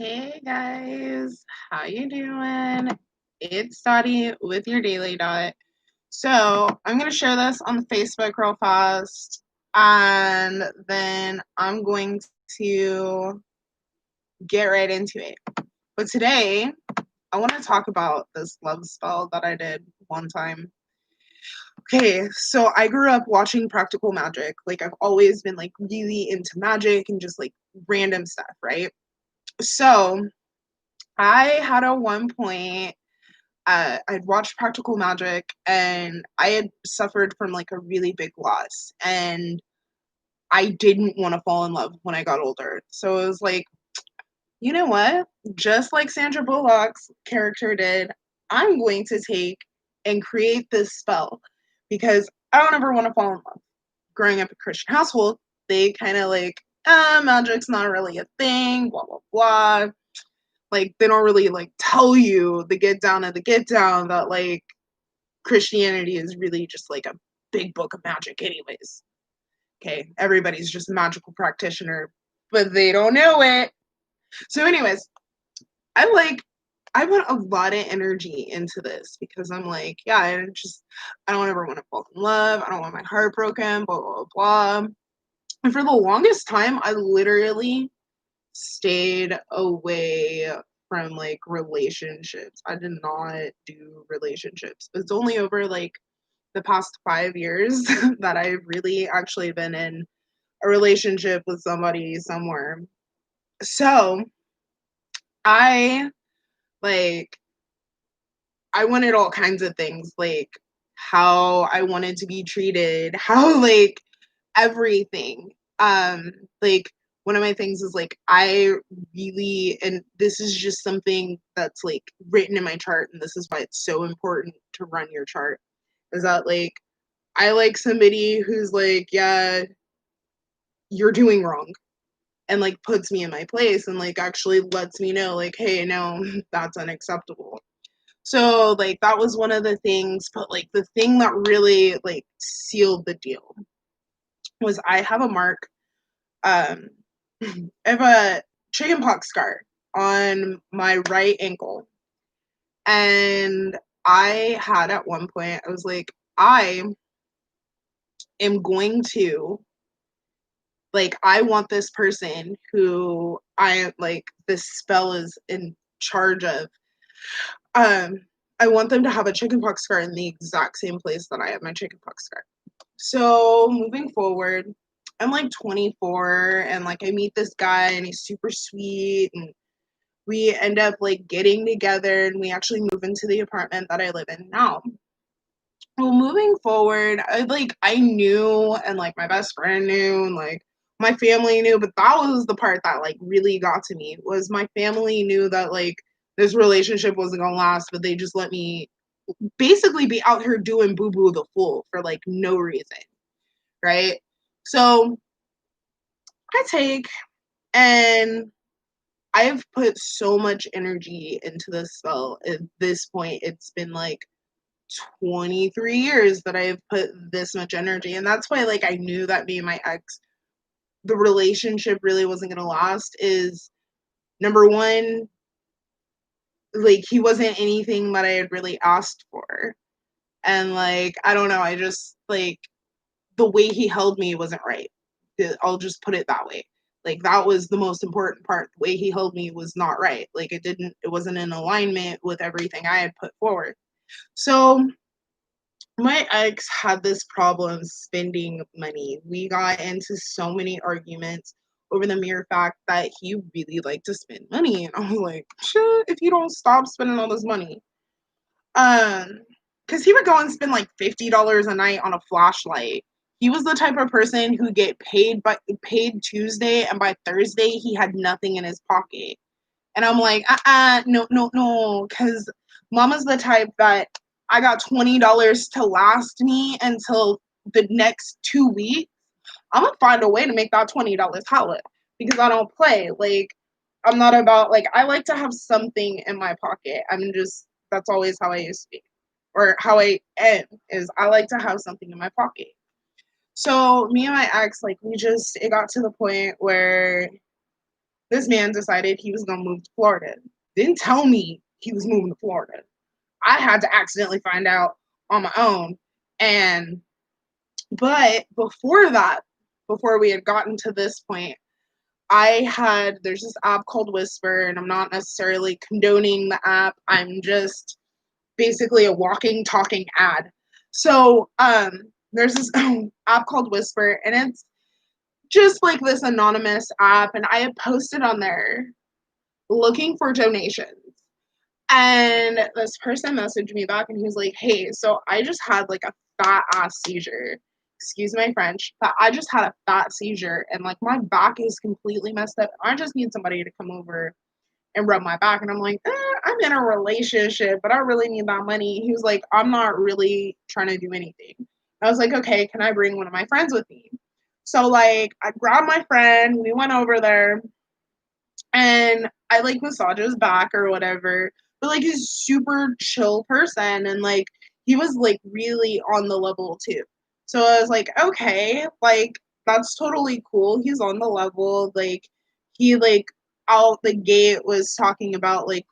Hey guys, how you doing? It's Dottie with your Daily Dot. So I'm gonna share this on the Facebook real fast, and then I'm going to get right into it. But today I want to talk about this love spell that I did one time. Okay, so I grew up watching Practical Magic. Like I've always been like really into magic and just like random stuff, right? So I had at one point I'd watched Practical Magic and I had suffered from like a really big loss and I didn't want to fall in love when I got older. So it was like, you know what? Just like Sandra Bullock's character did, I'm going to take and create this spell because I don't ever want to fall in love. Growing up in a Christian household, they kind of like, magic's not really a thing, blah, blah, blah. Like, they don't really like tell you the get down of the get down that like Christianity is really just like a big book of magic, anyways. Okay, everybody's just a magical practitioner, but they don't know it. So, anyways, I put a lot of energy into this because I'm like, yeah, I don't ever want to fall in love. I don't want my heart broken, blah, blah, blah. And for the longest time, I literally stayed away from like relationships. I did not do relationships. It's only over like the past 5 years that I've really actually been in a relationship with somebody somewhere. So I like I wanted all kinds of things, like how I wanted to be treated, how like everything. Like one of my things is like I really, and this is just something that's like written in my chart, and this is why it's so important to run your chart, is that like I like somebody who's like, yeah, you're doing wrong, and like puts me in my place and like actually lets me know like, hey, no, that's unacceptable. So like that was one of the things, but like the thing that really like sealed the deal was I have a mark, um I have a chickenpox scar on my right ankle. And I had at one point, I was like, I am going to like I want this person who I like this spell is in charge of. Um, I want them to have a chickenpox scar in the exact same place that I have my chickenpox scar. So moving forward, I'm like 24 and like I meet this guy and he's super sweet and we end up like getting together and we actually move into the apartment that I live in now. Well, moving forward, I knew and like my best friend knew and like my family knew, but that was the part that like really got to me was my family knew that like this relationship wasn't gonna last, but they just let me basically be out here doing boo boo the fool for like no reason, right? So I take and I've put so much energy into this spell. At this point, it's been like 23 years that I've put this much energy. And that's why like I knew that me and my ex, the relationship really wasn't gonna last is number one, like he wasn't anything that I had really asked for. And like, I don't know, I just like the way he held me wasn't right. I'll just put it that way. Like that was the most important part. The way he held me was not right. Like it wasn't in alignment with everything I had put forward. So my ex had this problem spending money. We got into so many arguments over the mere fact that he really liked to spend money. And I was like, shit, if you don't stop spending all this money. Um, because he would go and spend like $50 a night on a flashlight. He was the type of person who get paid Tuesday and by Thursday he had nothing in his pocket. And I'm like, no, no, no, because mama's the type that I got $20 to last me until the next 2 weeks. I'm gonna find a way to make that $20 holla because I don't play. Like, I'm not about like I like to have something in my pocket. I'm just that's always how I used to be, or how I am is I like to have something in my pocket. So me and my ex, like we just it got to the point where this man decided he was going to move to Florida. Didn't tell me he was moving to Florida. I had to accidentally find out on my own. And, but before that, before we had gotten to this point, there's this app called Whisper, and I'm not necessarily condoning the app. I'm just basically a walking, talking ad. So, there's this app called Whisper, and it's just like this anonymous app, and I had posted on there looking for donations. And this person messaged me back and he was like, hey, so I just had like a fat ass seizure. Excuse my French, but I just had a fat seizure and like my back is completely messed up. I just need somebody to come over and rub my back. And I'm like, I'm in a relationship, but I really need that money. He was like, I'm not really trying to do anything. I was like, okay, can I bring one of my friends with me? So like I grabbed my friend, we went over there, and I like massage his back or whatever. But like he's super chill person, and like he was like really on the level too. So I was like, okay, like that's totally cool. He's on the level. Like he like out the gate was talking about like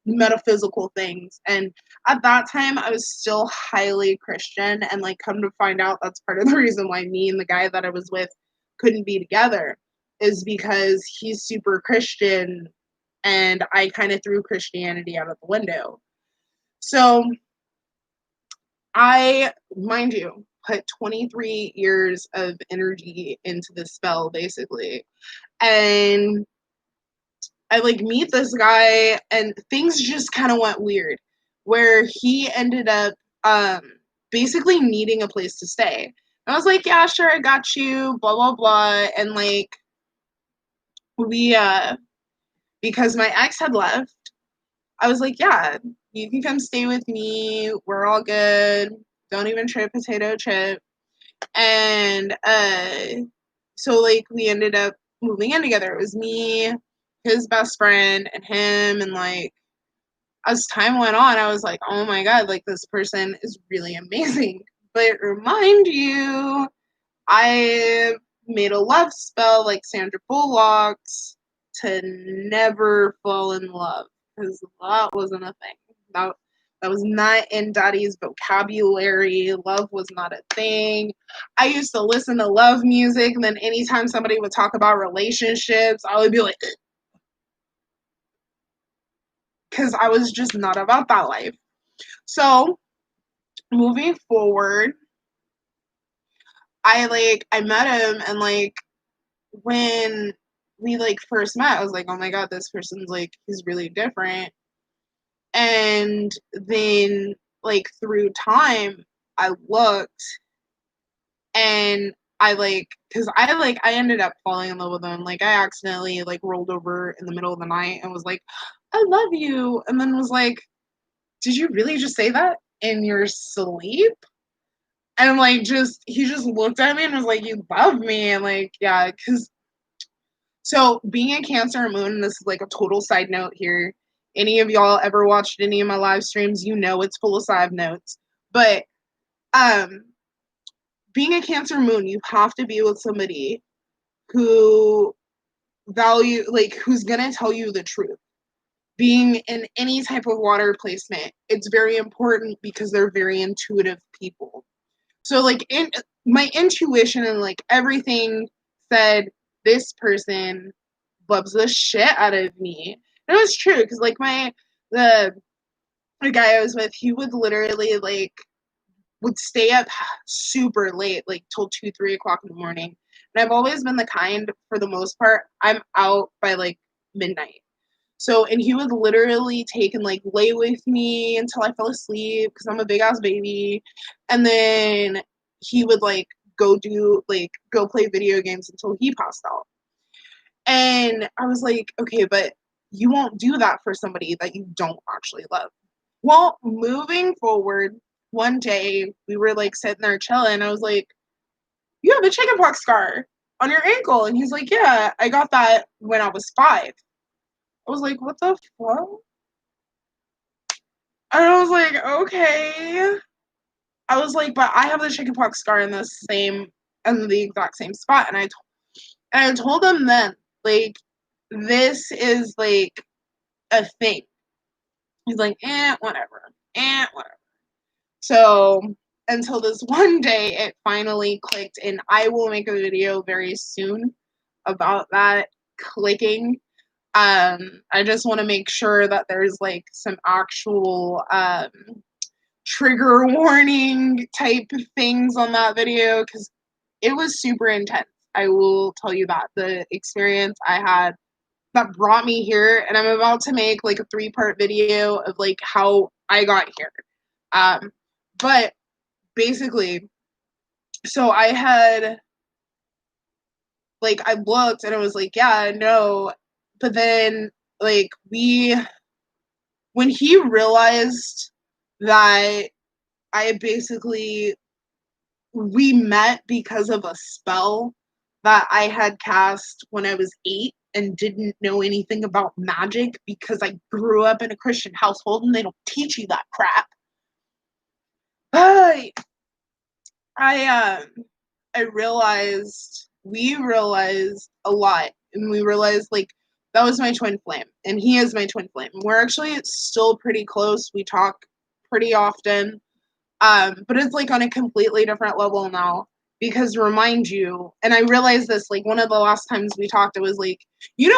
metaphysical things. And at that time I was still highly Christian, and like come to find out that's part of the reason why me and the guy that I was with couldn't be together, is because he's super Christian and I kind of threw Christianity out of the window. So I, mind you, put 23 years of energy into this spell basically. And I like meet this guy and things just kind of went weird where he ended up basically needing a place to stay. And I was like, yeah, sure, I got you, blah blah blah. And like we because my ex had left, I was like, yeah, you can come stay with me. We're all good. Don't even try potato chip. And so like we ended up moving in together. It was me, his best friend, and him. And like as time went on, I was like, oh my god, like this person is really amazing. But remind you, I made a love spell like Sandra Bullock's to never fall in love, because that wasn't a thing. That was not in Daddy's vocabulary. Love was not a thing. I used to listen to love music, and then anytime somebody would talk about relationships, I would be like, because I was just not about that life. So moving forward, I met him, and like when we like first met, I was like, oh my god, this person's like he's really different. And then like through time, I looked and I like because I ended up falling in love with him. Like I accidentally like rolled over in the middle of the night and was like, I love you, and then was like, did you really just say that in your sleep? And like just he just looked at me and was like, you love me, and like yeah, because so being a Cancer moon, this is like a total side note here. Any of y'all ever watched any of my live streams, you know it's full of side notes. But um being a Cancer moon, you have to be with somebody who who's gonna tell you the truth. Being in any type of water placement, it's very important because they're very intuitive people. So like in my intuition and like everything said this person loves the shit out of me. And it was true because like the the guy I was with, he would literally like would stay up super late, like till 2, 3 o'clock in the morning. And I've always been the kind, for the most part, I'm out by like midnight. So, and he would literally take and like lay with me until I fell asleep because I'm a big ass baby. And then he would like go play video games until he passed out. And I was like, okay, but you won't do that for somebody that you don't actually love. Well, moving forward, one day we were like sitting there chilling. And I was like, you have a chickenpox scar on your ankle. And he's like, yeah, I got that when I was 5. I was like, what the fuck? And I was like, okay. I was like, but I have the chickenpox scar in the exact same spot. And I told them then, like, this is like a thing. He's like, whatever, whatever. So until this one day, it finally clicked, and I will make a video very soon about that clicking. I just want to make sure that there's like some actual trigger warning type things on that video, because it was super intense. I will tell you that the experience I had that brought me here, and I'm about to make like a 3-part video of like how I got here. But basically, so I had like I looked and I was like, yeah, no, but then like when he realized that I basically we met because of a spell that I had cast when I was 8 and didn't know anything about magic because I grew up in a Christian household and they don't teach you that crap. I I realized we realized a lot, and we realized like that was my twin flame and he is my twin flame. We're actually still pretty close. We talk pretty often. But it's like on a completely different level now. Because remind you, and I realized this like one of the last times we talked, it was like,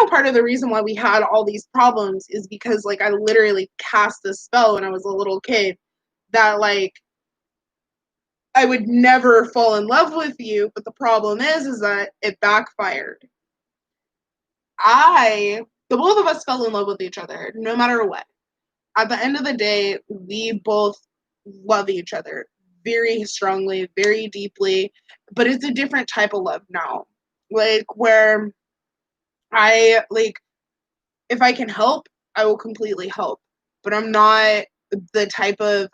part of the reason why we had all these problems is because like I literally cast this spell when I was a little kid that like I would never fall in love with you, but the problem is that it backfired. The both of us fell in love with each other, no matter what. At the end of the day, we both love each other very strongly, very deeply, but it's a different type of love now. Like, where I, like, if I can help, I will completely help. But I'm not the type of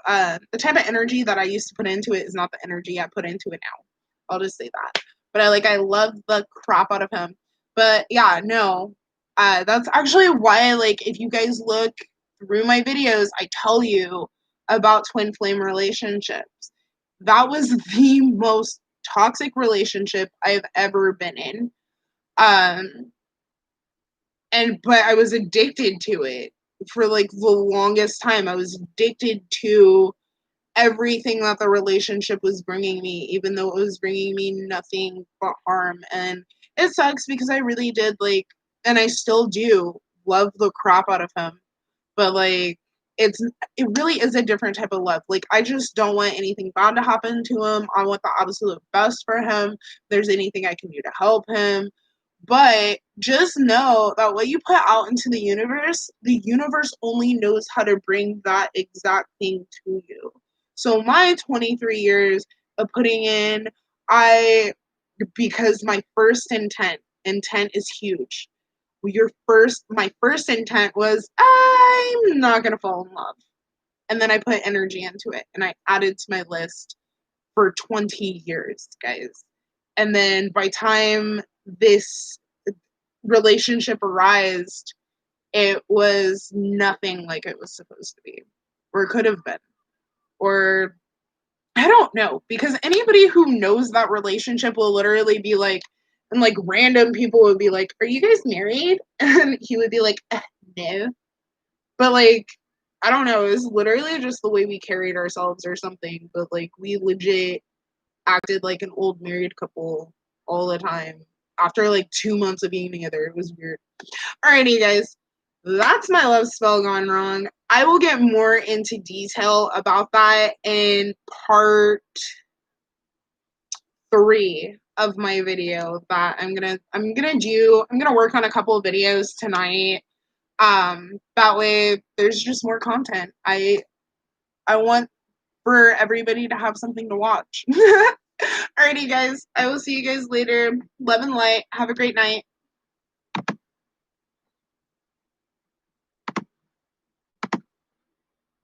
energy that I used to put into it is not the energy I put into it now. I'll just say that. But I love the crap out of him. But yeah, no. That's actually why like if you guys look through my videos, I tell you about twin flame relationships. That was the most toxic relationship I've ever been in. Um but I was addicted to it for like the longest time. I was addicted to everything that the relationship was bringing me, even though it was bringing me nothing but harm. And it sucks because I really did like, and I still do love the crap out of him. But like, it really is a different type of love. Like, I just don't want anything bad to happen to him. I want the absolute best for him. If there's anything I can do to help him. But just know that what you put out into the universe only knows how to bring that exact thing to you. So my 23 years of putting in, I because my first intent is huge. My first intent was I'm not gonna fall in love. And then I put energy into it and I added to my list for 20 years, guys. And then by time this relationship arised, it was nothing like it was supposed to be, or it could have been. Or I don't know, because anybody who knows that relationship will literally be like, and like random people would be like, "Are you guys married?" And he would be like, "No." But like, I don't know, it was literally just the way we carried ourselves or something. But like, we legit acted like an old married couple all the time. After like 2 months of being together, it was weird. Alrighty, guys. That's my love spell gone wrong. I will get more into detail about that in part 3 of my video that I'm gonna work on a couple of videos tonight. That way there's just more content. I want for everybody to have something to watch. Alrighty, guys. I will see you guys later. Love and light. Have a great night.